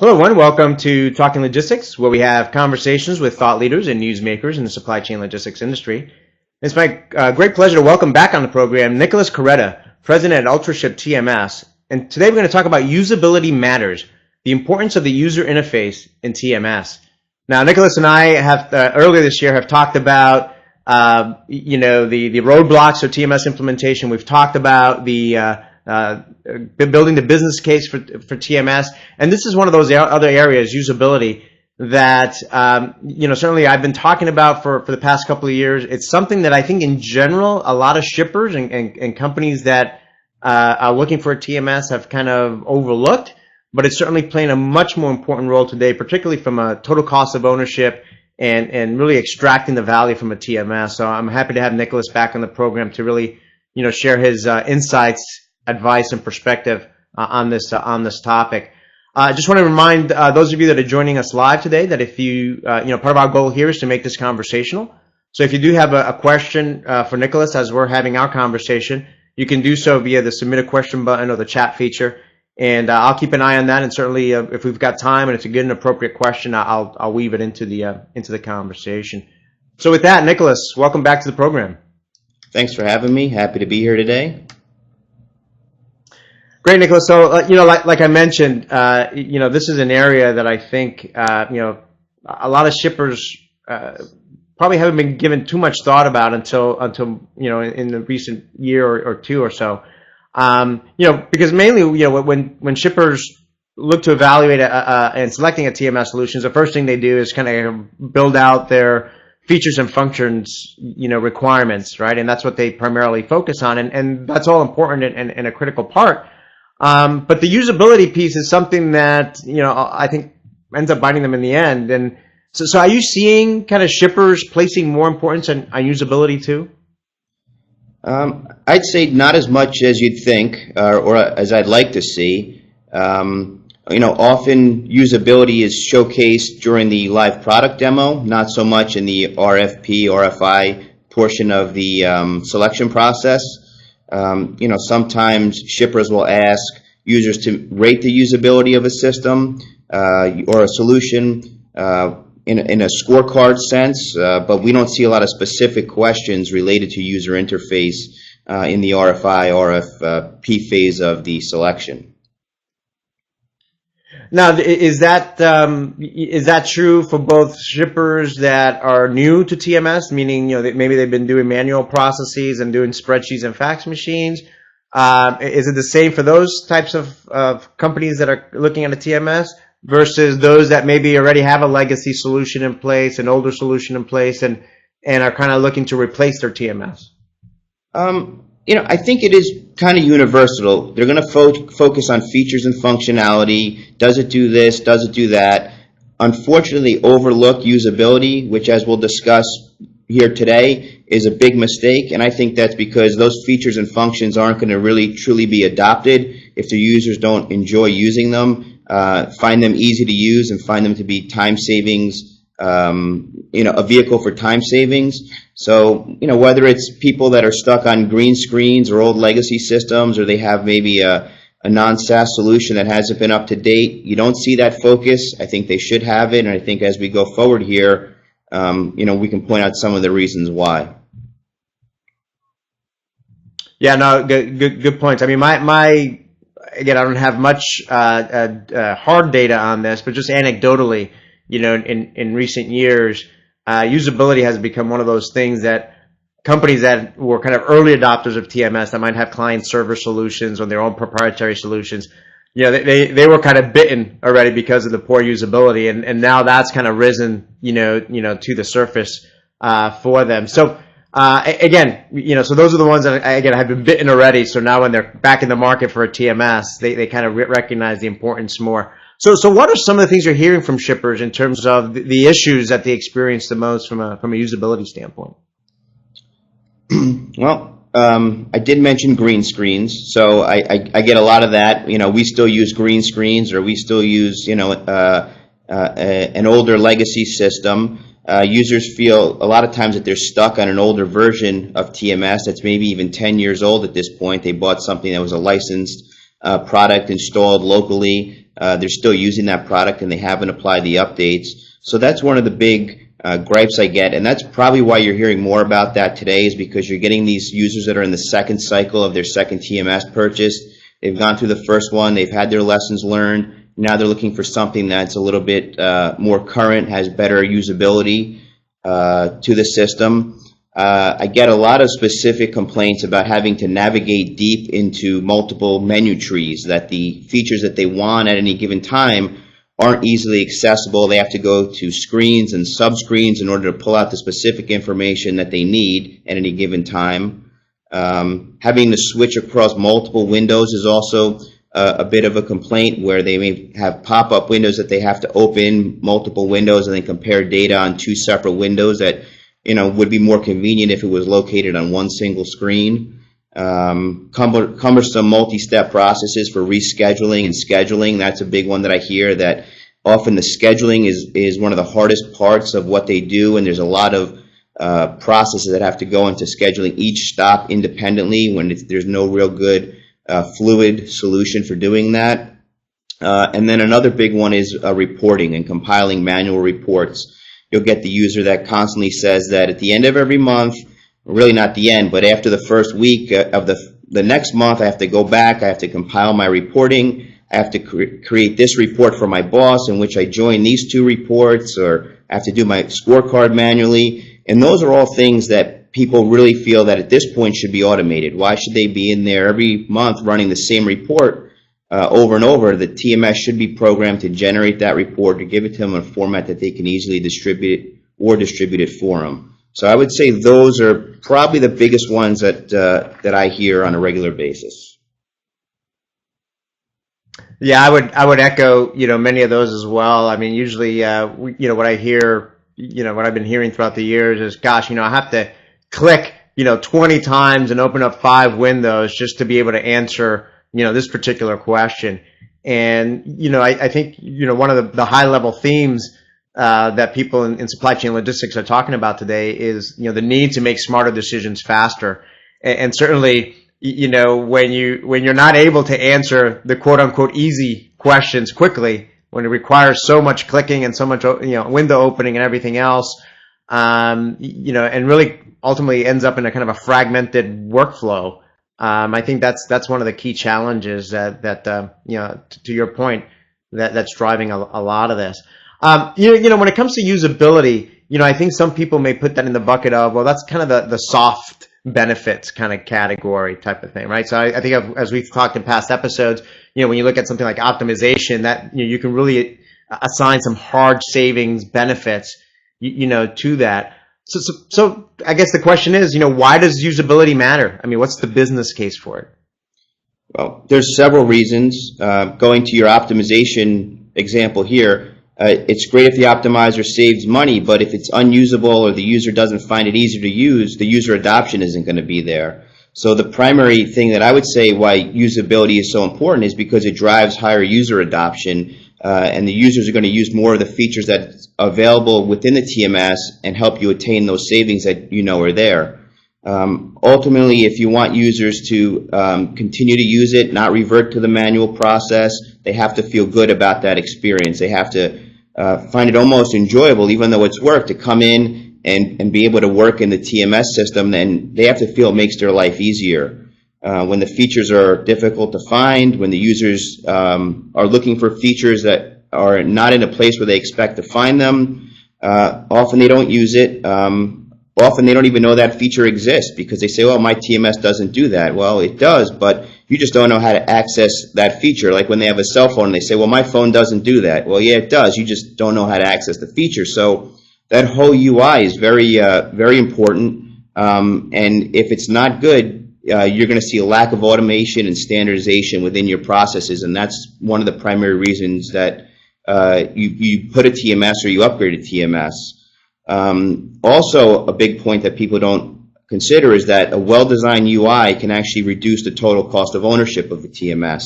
Hello everyone, welcome to Talking Logistics, where we have conversations with thought leaders and newsmakers in the supply chain logistics industry. It's my great pleasure to welcome back on the program Nicholas Carretta, President at UltraShipTMS. And today we're going to talk about usability matters, the importance of the user interface in TMS. Now, Nicholas and I have earlier this year have talked about the roadblocks of TMS implementation. We've talked about the building the business case for TMS, and this is one of those other areas, usability, that certainly I've been talking about for the past couple of years. It's something that I think in general a lot of shippers and companies that are looking for a TMS have kind of overlooked, but it's certainly playing a much more important role today, particularly from a total cost of ownership and really extracting the value from a TMS. So I'm happy to have Nicholas back on the program to really share his insights, advice, and perspective on this topic. I just want to remind those of you that are joining us live today that if you part of our goal here is to make this conversational. So if you do have a question for Nicholas as we're having our conversation, you can do so via the submit a question button or the chat feature, and I'll keep an eye on that. And certainly, if we've got time and it's a good and appropriate question, I'll weave it into the conversation. So with that, Nicholas, welcome back to the program. Thanks for having me. Happy to be here today. Great, Nicholas. So, like I mentioned, this is an area that I think, a lot of shippers probably haven't been given too much thought about until in the recent year or two or so. Because mainly, when shippers look to evaluate and selecting a TMS solution, the first thing they do is kind of build out their features and functions, requirements, right? And that's what they primarily focus on, and that's all important and a critical part. But the usability piece is something that, I think ends up biting them in the end. And so are you seeing kind of shippers placing more importance on usability too? I'd say not as much as you'd think, or as I'd like to see. Often usability is showcased during the live product demo, not so much in the RFP, RFI portion of the selection process. Sometimes shippers will ask users to rate the usability of a system or a solution in a scorecard sense, but we don't see a lot of specific questions related to user interface in the RFI, RFP phase of the selection. Now, is that true for both shippers that are new to TMS, meaning maybe they've been doing manual processes and doing spreadsheets and fax machines? Is it the same for those types of companies that are looking at a TMS versus those that maybe already have a legacy solution in place, an older solution in place, and are kind of looking to replace their TMS? I think it is kind of universal. They're going to focus on features and functionality. Does it do this? Does it do that? Unfortunately, overlook usability, which, as we'll discuss here today, is a big mistake. And I think that's because those features and functions aren't going to really truly be adopted if the users don't enjoy using them, find them easy to use, and find them to be time savings, a vehicle for time savings. So, whether it's people that are stuck on green screens or old legacy systems, or they have maybe a non-SaaS solution that hasn't been up to date, you don't see that focus. I think they should have it, and I think as we go forward here, we can point out some of the reasons why. Yeah, no, good points. I mean, again, I don't have much hard data on this, but just anecdotally, in recent years, usability has become one of those things that companies that were kind of early adopters of TMS that might have client-server solutions or their own proprietary solutions, they were kind of bitten already because of the poor usability, and now that's kind of risen, to the surface for them. So again, so those are the ones that again have been bitten already. So now when they're back in the market for a TMS, they kind of recognize the importance more. So what are some of the things you're hearing from shippers in terms of the issues that they experience the most from a usability standpoint? Well, I did mention green screens, so I get a lot of that. We still use green screens, or we still use an older legacy system. Users feel a lot of times that they're stuck on an older version of TMS that's maybe even 10 years old at this point. They bought something that was a licensed product installed locally. they're still using that product and they haven't applied the updates. So that's one of the big gripes I get, and that's probably why you're hearing more about that today, is because you're getting these users that are in the second cycle of their second TMS purchase. They've gone through the first one, they've had their lessons learned, now they're looking for something that's a little bit more current, has better usability to the system. I get a lot of specific complaints about having to navigate deep into multiple menu trees, that the features that they want at any given time aren't easily accessible. They have to go to screens and subscreens in order to pull out the specific information that they need at any given time. Having to switch across multiple windows is also a bit of a complaint, where they may have pop-up windows that they have to open multiple windows and then compare data on two separate windows that would be more convenient if it was located on one single screen. Cumbersome multi-step processes for rescheduling and scheduling. That's a big one that I hear, that often the scheduling is one of the hardest parts of what they do, and there's a lot of processes that have to go into scheduling each stop independently when there's no real good fluid solution for doing that. And then another big one is reporting and compiling manual reports. You'll get the user that constantly says that at the end of every month, really not the end, but after the first week of the next month, I have to go back, I have to compile my reporting, I have to create this report for my boss in which I join these two reports, or I have to do my scorecard manually. And those are all things that people really feel that at this point should be automated. Why should they be in there every month running the same report over and over? The TMS should be programmed to generate that report, to give it to them in a format that they can easily distribute it or distribute it for them. So I would say those are probably the biggest ones that I hear on a regular basis. Yeah, I would echo many of those as well. I mean, usually what I hear, what I've been hearing throughout the years is, gosh, I have to click 20 times and open up 5 windows just to be able to answer this particular question. And I think one of the high level themes that people in supply chain logistics are talking about today is the need to make smarter decisions faster. And certainly when you're not able to answer the quote unquote easy questions quickly, when it requires so much clicking and so much window opening and everything else, and really ultimately ends up in a kind of a fragmented workflow. I think that's one of the key challenges that to your point, that's driving a lot of this. When it comes to usability, I think some people may put that in the bucket of, well, that's kind of the soft benefits kind of category type of thing, right? So I think as we've talked in past episodes, when you look at something like optimization, that you can really assign some hard savings benefits, to that. So I guess the question is, why does usability matter? I mean, what's the business case for it? Well, there's several reasons. Going to your optimization example here, it's great if the optimizer saves money, but if it's unusable or the user doesn't find it easier to use, the user adoption isn't going to be there. So the primary thing that I would say why usability is so important is because it drives higher user adoption, and the users are going to use more of the features that's available within the TMS and help you attain those savings that are there. Ultimately, if you want users to continue to use it, not revert to the manual process, they have to feel good about that experience. They have to find it almost enjoyable, even though it's work, to come in and be able to work in the TMS system, and they have to feel it makes their life easier. When the features are difficult to find, when the users are looking for features that are not in a place where they expect to find them, often they don't use it. Often they don't even know that feature exists because they say, well, my TMS doesn't do that. Well, it does, but you just don't know how to access that feature. Like when they have a cell phone, they say, well, my phone doesn't do that. Well, yeah, it does. You just don't know how to access the feature. So that whole UI is very, very important. And if it's not good, you're going to see a lack of automation and standardization within your processes. And that's one of the primary reasons that you put a TMS or you upgrade a TMS. Also, a big point that people don't consider is that a well-designed UI can actually reduce the total cost of ownership of the TMS.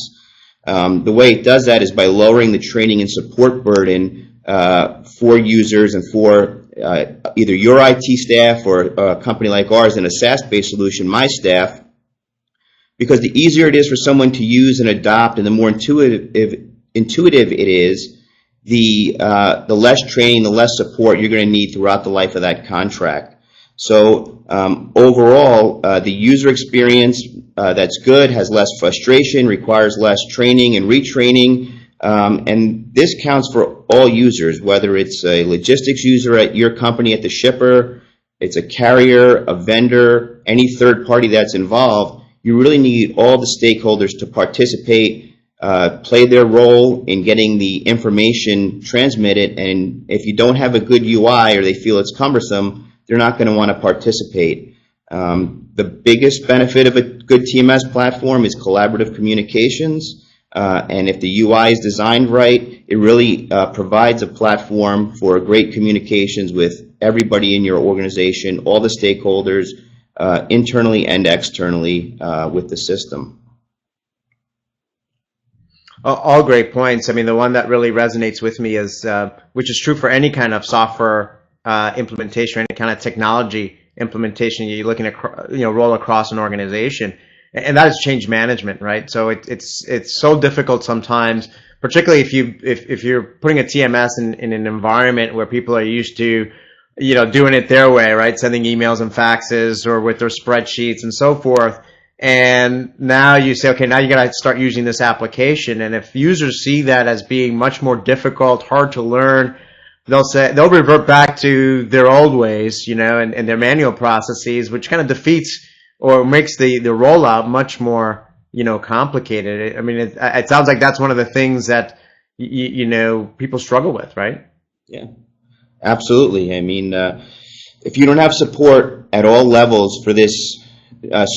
The way it does that is by lowering the training and support burden for users and for either your IT staff or a company like ours in a SaaS-based solution, my staff, because the easier it is for someone to use and adopt and the more intuitive intuitive it is, the less training, the less support you're going to need throughout the life of that contract. So overall, the user experience that's good, has less frustration, requires less training and retraining, and this counts for all users, whether it's a logistics user at your company at the shipper, it's a carrier, a vendor, any third party that's involved. You really need all the stakeholders to participate, play their role in getting the information transmitted, and if you don't have a good UI or they feel it's cumbersome, they're not going to want to participate. The biggest benefit of a good TMS platform is collaborative communications, and if the UI is designed right, it really provides a platform for great communications with everybody in your organization, all the stakeholders, internally and externally with the system. All great points. I mean, the one that really resonates with me is, which is true for any kind of software implementation, any kind of technology implementation you're looking at, roll across an organization, and that is change management, right? So it's so difficult sometimes, particularly if you're putting a TMS in an environment where people are used to, doing it their way, right? Sending emails and faxes or with their spreadsheets and so forth. And now you say, okay, now you got to start using this application. And if users see that as being much more difficult, hard to learn, they'll revert back to their old ways, and their manual processes, which kind of defeats or makes the rollout much more, complicated. I mean, it sounds like that's one of the things that, people struggle with, right? Yeah, absolutely. I mean, if you don't have support at all levels for this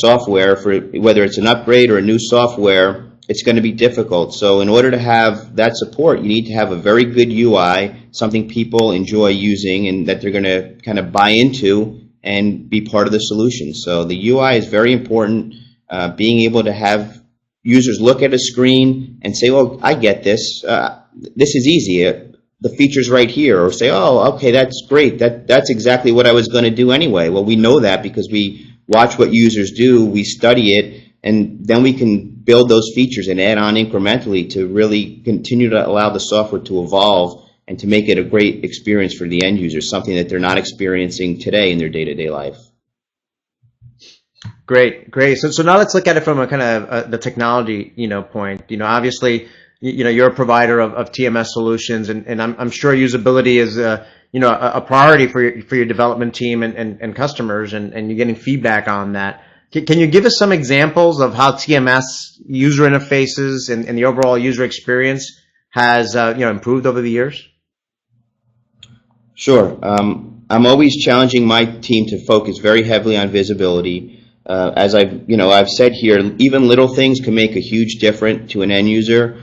software, for whether it's an upgrade or a new software, it's going to be difficult. So in order to have that support, you need to have a very good UI, something people enjoy using and that they're going to kind of buy into and be part of the solution. So the UI is very important. Being able to have users look at a screen and say, well, I get this. This is easy. The feature's right here. Or say, oh, okay, that's great. That's exactly what I was going to do anyway. Well, we know that because we watch what users do, we study it, and then we can build those features and add on incrementally to really continue to allow the software to evolve and to make it a great experience for the end user, something that they're not experiencing today in their day-to-day life. Great. So now let's look at it from a kind of the technology, point. Obviously, you're a provider of TMS solutions, and I'm sure usability is a priority for your development team and customers, and you're getting feedback on that. Can you give us some examples of how TMS user interfaces and the overall user experience has improved over the years? Sure. I'm always challenging my team to focus very heavily on visibility. As I've said here, even little things can make a huge difference to an end user.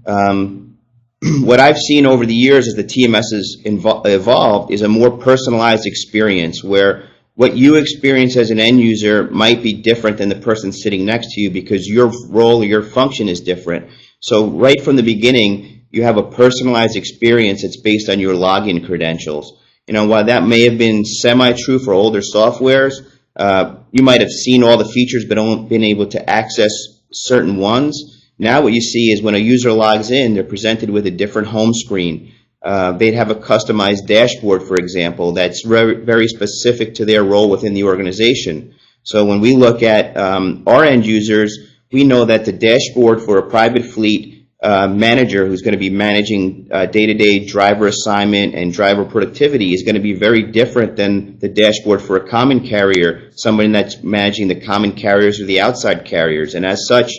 What I've seen over the years as the TMS has evolved is a more personalized experience where what you experience as an end user might be different than the person sitting next to you because your role or your function is different. So right from the beginning, you have a personalized experience that's based on your login credentials. While that may have been semi-true for older softwares, you might have seen all the features but only been able to access certain ones. Now what you see is when a user logs in, they're presented with a different home screen. They'd have a customized dashboard, for example, that's very specific to their role within the organization. So when we look at our end users, we know that the dashboard for a private fleet manager who's going to be managing day-to-day driver assignment and driver productivity is going to be very different than the dashboard for a common carrier, somebody that's managing the common carriers or the outside carriers. And as such,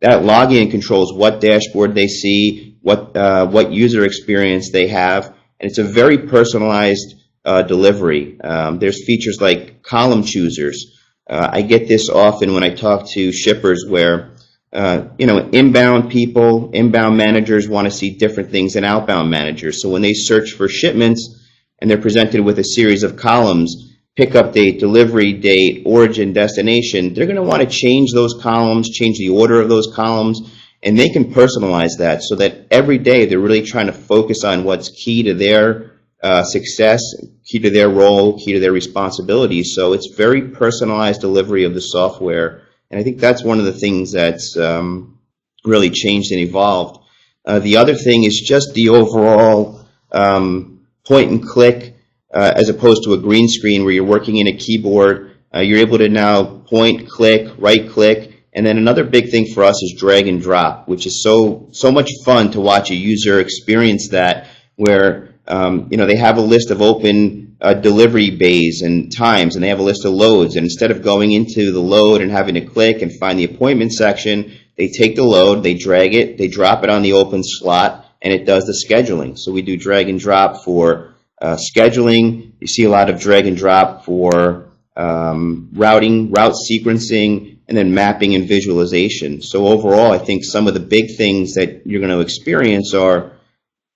that login controls what dashboard they see, what user experience they have, and it's a very personalized delivery. There's features like column choosers. I get this often when I talk to shippers where inbound managers want to see different things than outbound managers. So when they search for shipments and they're presented with a series of columns, pickup date, delivery date, origin, destination, they're going to want to change those columns, change the order of those columns, and they can personalize that so that every day they're really trying to focus on what's key to their success, key to their role, key to their responsibilities. So it's very personalized delivery of the software, and I think that's one of the things that's really changed and evolved. The other thing is just the overall point and click as opposed to a green screen where you're working in a keyboard. You're able to now point, click, right click. And then another big thing for us is drag and drop, which is so much fun to watch a user experience that, where they have a list of open delivery bays and times, and they have a list of loads. And instead of going into the load and having to click and find the appointment section, they take the load, they drag it, they drop it on the open slot, and it does the scheduling. So we do drag and drop for scheduling. You see a lot of drag and drop for routing, route sequencing, and then mapping and visualization. So overall, I think some of the big things that you're going to experience are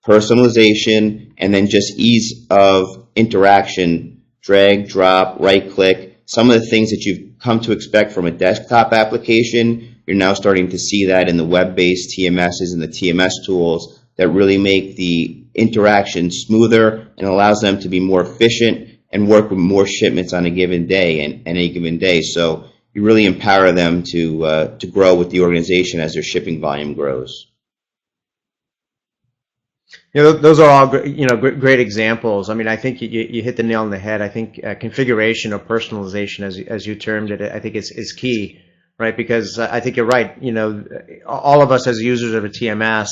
personalization and then just ease of interaction, drag, drop, right click. Some of the things that you've come to expect from a desktop application, you're now starting to see that in the web-based TMSs and the TMS tools that really make the interaction smoother and allows them to be more efficient and work with more shipments on a given day and any given day. So you really empower them to grow with the organization as their shipping volume grows. Those are all great examples. I mean, I think you hit the nail on the head. I think configuration or personalization, as you termed it, I think is key, right? Because I think you're right. All of us as users of a TMS,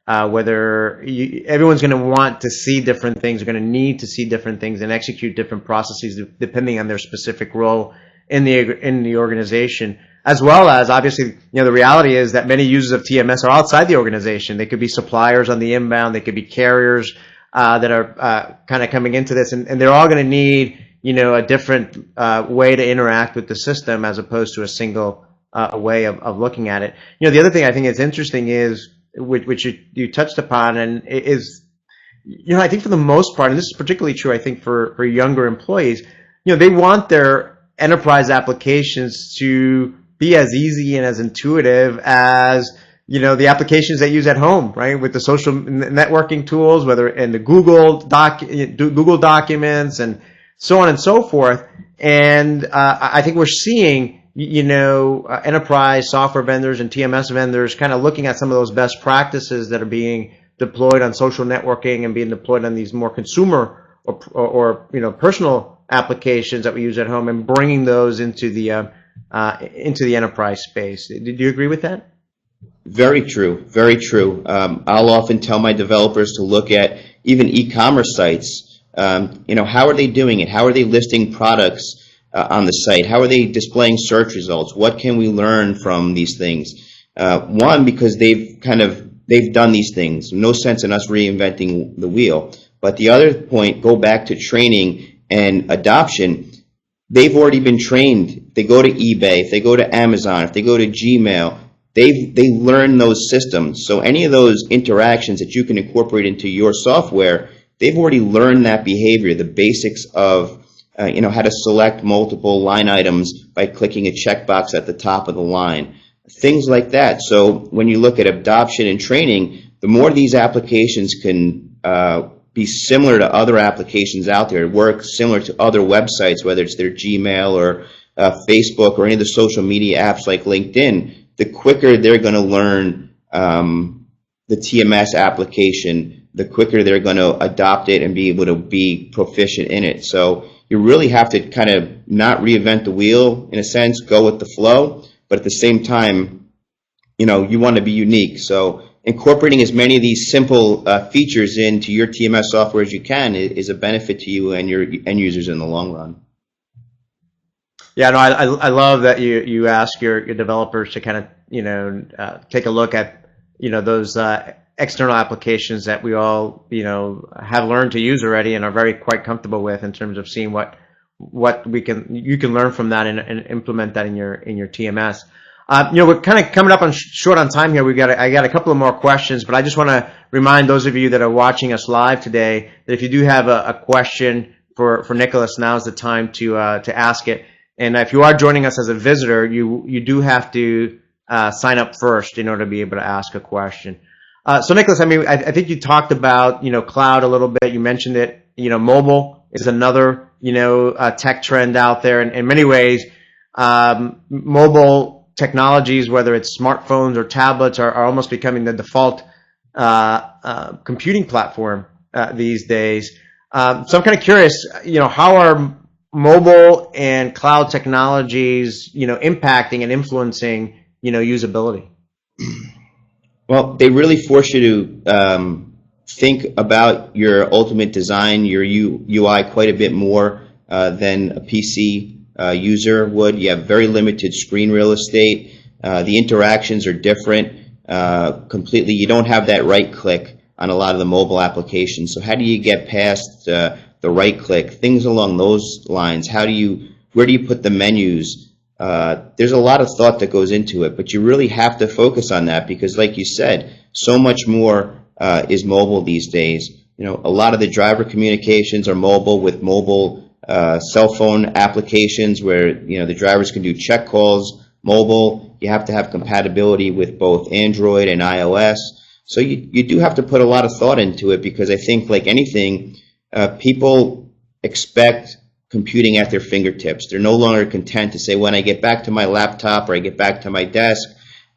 everyone's going to want to see different things, are going to need to see different things and execute different processes depending on their specific role in the organization, as well as obviously, the reality is that many users of TMS are outside the organization. They could be suppliers on the inbound, they could be carriers that are kind of coming into this, and they're all going to need a different way to interact with the system as opposed to a single way of looking at it. The other thing I think is interesting is which you touched upon, and is I think for the most part, and this is particularly true I think for younger employees, they want their enterprise applications to be as easy and as intuitive as the applications they use at home, right? With the social networking tools, whether in the Google Documents and so on and so forth. And I think we're seeing enterprise software vendors and TMS vendors kind of looking at some of those best practices that are being deployed on social networking and being deployed on these more consumer or personal applications that we use at home and bringing those into the enterprise space. Did you agree with that? Very true. Very true. I'll often tell my developers to look at even e-commerce sites. How are they doing it? How are they listing products on the site? How are they displaying search results? What can we learn from these things? One, because they've done these things. No sense in us reinventing the wheel. But the other point, go back to training and adoption. They've already been trained. If they go to eBay, if they go to Amazon, if they go to Gmail, they learn those systems. So any of those interactions that you can incorporate into your software, they've already learned that behavior, the basics of how to select multiple line items by clicking a checkbox at the top of the line, things like that. So when you look at adoption and training, the more these applications can be similar to other applications out there, work similar to other websites, whether it's their Gmail or Facebook or any of the social media apps like LinkedIn, the quicker they're going to learn the TMS application, the quicker they're going to adopt it and be able to be proficient in it. So you really have to kind of not reinvent the wheel, in a sense, go with the flow, but at the same time, you want to be unique. So incorporating as many of these simple features into your TMS software as you can is a benefit to you and your end users in the long run. Yeah, no, I love that you ask your developers to kind of take a look at those external applications that we all have learned to use already and are quite comfortable with in terms of seeing what you can learn from that and implement that in your TMS. We're kind of coming up short on time here. I got a couple of more questions, but I just want to remind those of you that are watching us live today that if you do have a question for Nicholas, now is the time to ask it. And if you are joining us as a visitor, you do have to sign up first in order to be able to ask a question. So Nicholas, I think you talked about cloud a little bit. You mentioned it. Mobile is another tech trend out there. In many ways, mobile technologies, whether it's smartphones or tablets, are almost becoming the default computing platform these days. So I'm kind of curious, how are mobile and cloud technologies, impacting and influencing, usability? Well, they really force you to think about your ultimate design, your UI quite a bit more than a PC user would. You have very limited screen real estate. The interactions are different completely. You don't have that right click on a lot of the mobile applications. So how do you get past the right click? Things along those lines. Where do you put the menus? There's a lot of thought that goes into it, but you really have to focus on that because, like you said, so much more is mobile these days. A lot of the driver communications are mobile with mobile cell phone applications where, the drivers can do check calls mobile. You have to have compatibility with both Android and iOS. So you do have to put a lot of thought into it because I think, like anything, people expect computing at their fingertips. They're no longer content to say, when I get back to my laptop or I get back to my desk,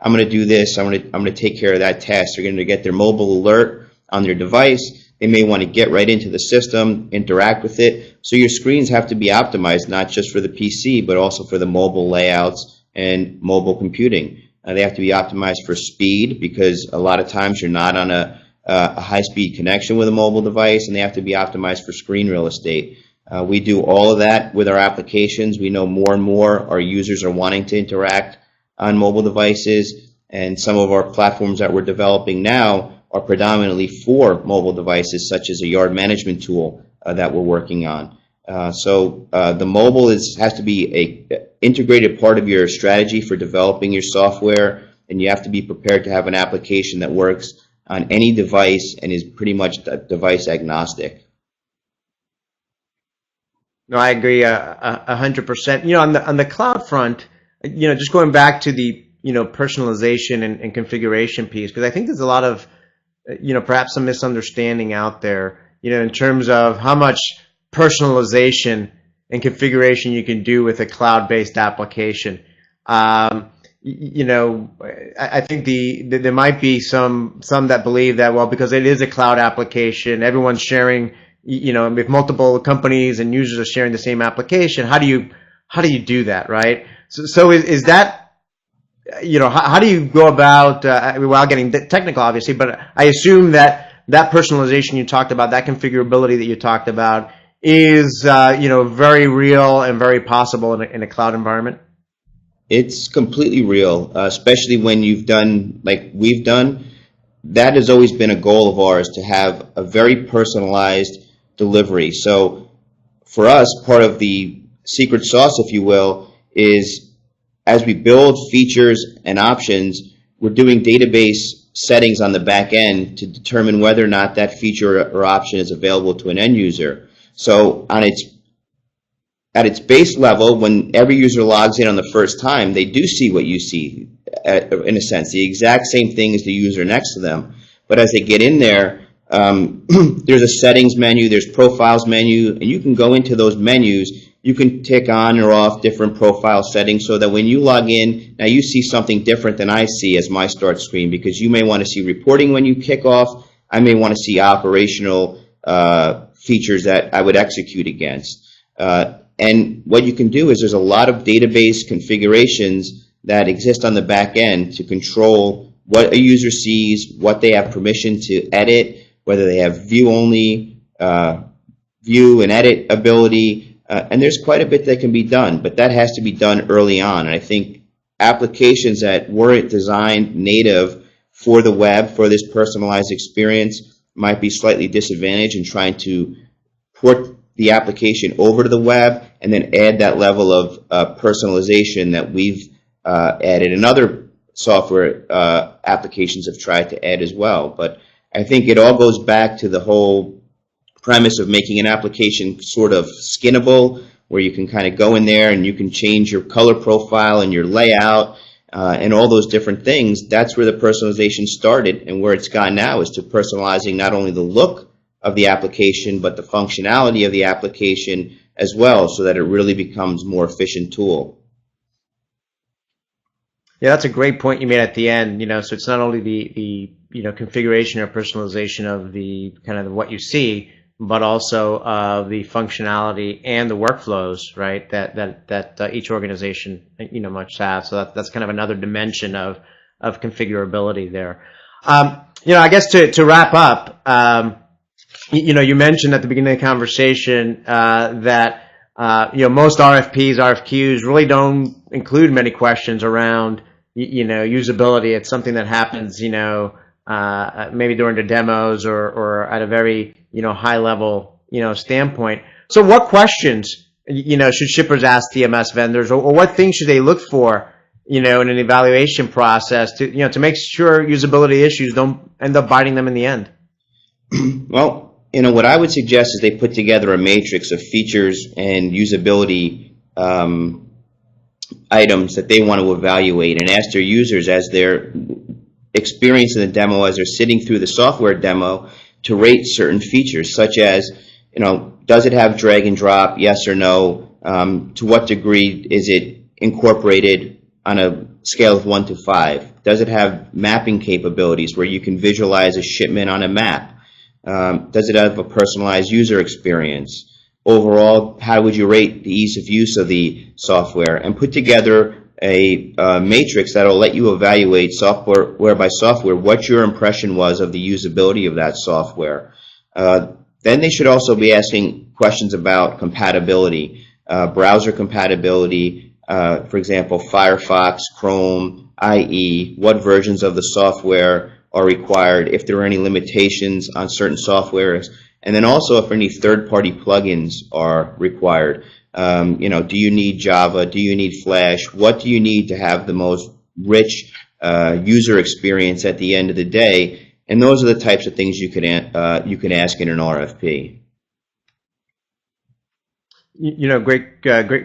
I'm going to do this, I'm going to take care of that task. They're going to get their mobile alert on their device. They may want to get right into the system, interact with it. So your screens have to be optimized not just for the PC, but also for the mobile layouts and mobile computing. They have to be optimized for speed because a lot of times you're not on a high-speed connection with a mobile device, and they have to be optimized for screen real estate. We do all of that with our applications. We know more and more our users are wanting to interact on mobile devices, and some of our platforms that we're developing now are predominantly for mobile devices, such as a yard management tool that we're working on. So the mobile has to be an integrated part of your strategy for developing your software, and you have to be prepared to have an application that works on any device and is pretty much device agnostic. No, I agree 100%. On the cloud front, just going back to the personalization and configuration piece, because I think there's a lot of perhaps some misunderstanding out there, in terms of how much personalization and configuration you can do with a cloud-based application. I think there might be some that believe that, well, because it is a cloud application, everyone's sharing. If multiple companies and users are sharing the same application, how do you do that, right? So is that, how do you go about, without getting technical, obviously, but I assume that personalization you talked about, that configurability that you talked about, is very real and very possible in a cloud environment. It's completely real, especially when you've done like we've done. That has always been a goal of ours, to have a very personalized delivery. So for us, part of the secret sauce, if you will, is as we build features and options, we're doing database settings on the back end to determine whether or not that feature or option is available to an end user. So at its base level, when every user logs in on the first time, they do see what you see, in a sense, the exact same thing as the user next to them. But as they get in there, there's a settings menu, there's profiles menu, and you can go into those menus. You can tick on or off different profile settings so that when you log in, now you see something different than I see as my start screen, because you may want to see reporting when you kick off. I may want to see operational features that I would execute against. And what you can do is there's a lot of database configurations that exist on the back end to control what a user sees, what they have permission to edit, whether they have view only, view and edit ability, and there's quite a bit that can be done, but that has to be done early on. And I think applications that weren't designed native for the web, for this personalized experience, might be slightly disadvantaged in trying to port the application over to the web and then add that level of personalization that we've added, and other software applications have tried to add as well. But I think it all goes back to the whole premise of making an application sort of skinnable, where you can kind of go in there and you can change your color profile and your layout and all those different things. That's where the personalization started, and where it's gone now is to personalizing not only the look of the application, but the functionality of the application as well, so that it really becomes a more efficient tool. Yeah, that's a great point you made at the end. So it's not only the configuration or personalization of the kind of what you see, but also the functionality and the workflows, right? That each organization must have. So that's kind of another dimension of configurability there. I guess to wrap up, you mentioned at the beginning of the conversation that most RFPs, RFQs really don't include many questions around usability. It's something that happens maybe during the demos or at a very high level standpoint. So what questions should shippers ask TMS vendors, or what things should they look for in an evaluation process to make sure usability issues don't end up biting them in the end? Well, what I would suggest is they put together a matrix of features and usability items that they want to evaluate, and ask their users as they're experiencing the demo, as they're sitting through the software demo, to rate certain features, such as, does it have drag and drop, yes or no? To what degree is it incorporated on a scale of 1 to 5? Does it have mapping capabilities where you can visualize a shipment on a map? Does it have a personalized user experience? Overall, how would you rate the ease of use of the software? And put together a matrix that will let you evaluate software by software what your impression was of the usability of that software. Then they should also be asking questions about compatibility, browser compatibility, for example, Firefox, Chrome, IE, what versions of the software are required, if there are any limitations on certain softwares, and then also if any third-party plugins are required. Do you need Java? Do you need Flash? What do you need to have the most rich user experience at the end of the day? And those are the types of things you can ask in an RFP.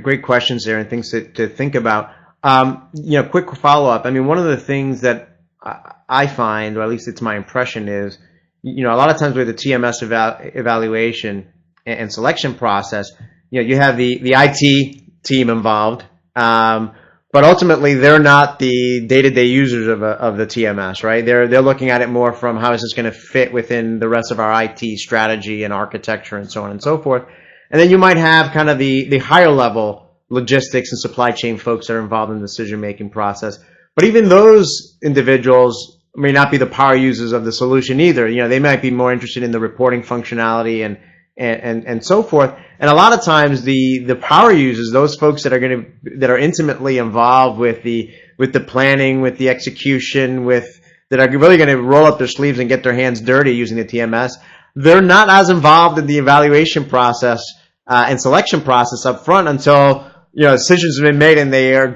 Great questions there and things to think about. Quick follow-up. I mean, one of the things that I find, or at least it's my impression, is a lot of times with the TMS evaluation and selection process, you have the IT team involved, but ultimately they're not the day-to-day users of the TMS, right? They're looking at it more from how is this going to fit within the rest of our IT strategy and architecture and so on and so forth. And then you might have kind of the higher level logistics and supply chain folks that are involved in the decision-making process. But even those individuals may not be the power users of the solution either. They might be more interested in the reporting functionality and so forth. And a lot of times the power users, those folks that are intimately involved with the planning, with the execution, that are really going to roll up their sleeves and get their hands dirty using the TMS, they're not as involved in the evaluation process and selection process up front until decisions have been made and they are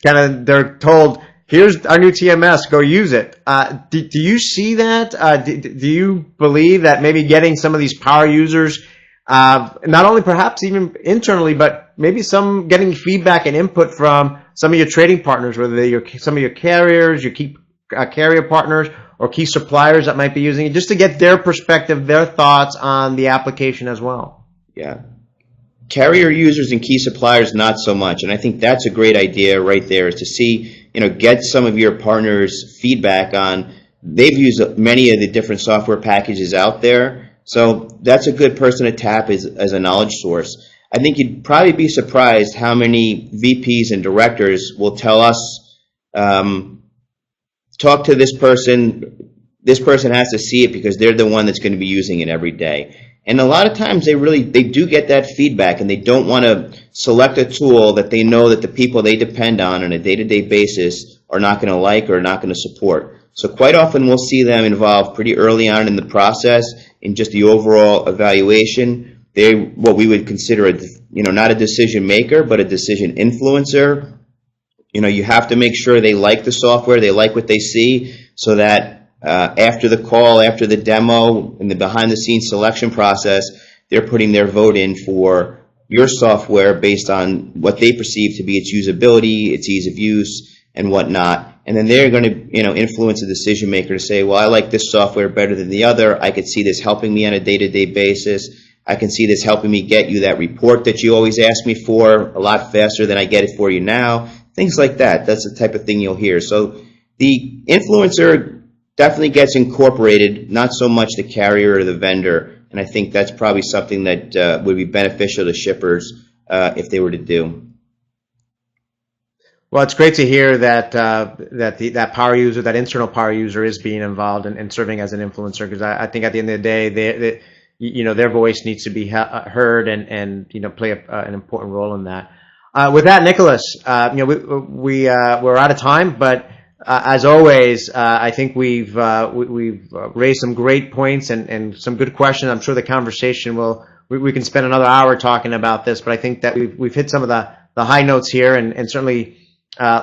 they're told, here's our new TMS, go use it. Do you see that? Do you believe that maybe getting some of these power users, not only perhaps even internally, but maybe getting feedback and input from some of your trading partners, whether they're some of your carriers, your key carrier partners, or key suppliers that might be using it, just to get their perspective, their thoughts on the application as well? Yeah. Carrier users and key suppliers, not so much. And I think that's a great idea right there, is to see, get some of your partners' feedback on, they've used many of the different software packages out there. So that's a good person to tap as a knowledge source. I think you'd probably be surprised how many VPs and directors will tell us, talk to this person has to see it because they're the one that's going to be using it every day. And a lot of times they do get that feedback, and they don't want to select a tool that they know that the people they depend on a day-to-day basis are not going to like or not going to support. So quite often we'll see them involved pretty early on in the process in just the overall evaluation. They're what we would consider not a decision maker, but a decision influencer. You have to make sure they like the software, they like what they see, so that after the call, after the demo, in the behind-the-scenes selection process, they're putting their vote in for your software based on what they perceive to be its usability, its ease of use, and whatnot. And then they're going to, influence the decision maker to say, well, I like this software better than the other. I could see this helping me on a day-to-day basis. I can see this helping me get you that report that you always ask me for a lot faster than I get it for you now. things like that. That's the type of thing you'll hear. So the influencer definitely gets incorporated, not so much the carrier or the vendor. And I think that's probably something that would be beneficial to shippers if they were to do. Well, it's great to hear that that power user, that internal power user, is being involved and serving as an influencer, because I think at the end of the day, their voice needs to be heard and play an important role in that. With that, Nicholas, we're out of time, but as always, I think we've raised some great points and some good questions. I'm sure the conversation we can spend another hour talking about this, but I think that we've hit some of the high notes here, and certainly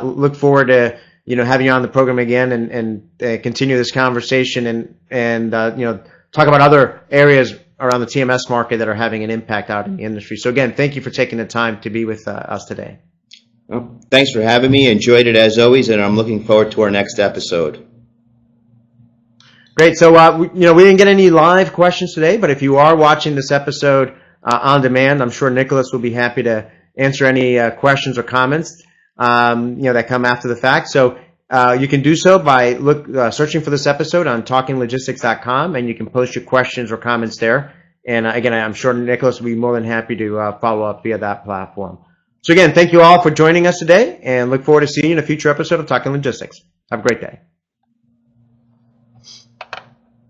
look forward to having you on the program again and continue this conversation and talk about other areas around the TMS market that are having an impact out in the industry. So again, thank you for taking the time to be with us today. Well, thanks for having me. Enjoyed it as always, and I'm looking forward to our next episode. Great. So we didn't get any live questions today, but if you are watching this episode on demand, I'm sure Nicholas will be happy to answer any questions or comments that come after the fact. So you can do so by searching for this episode on talkinglogistics.com, and you can post your questions or comments there. And again, I'm sure Nicholas will be more than happy to follow up via that platform. So again, thank you all for joining us today, and look forward to seeing you in a future episode of Talking Logistics. Have a great day.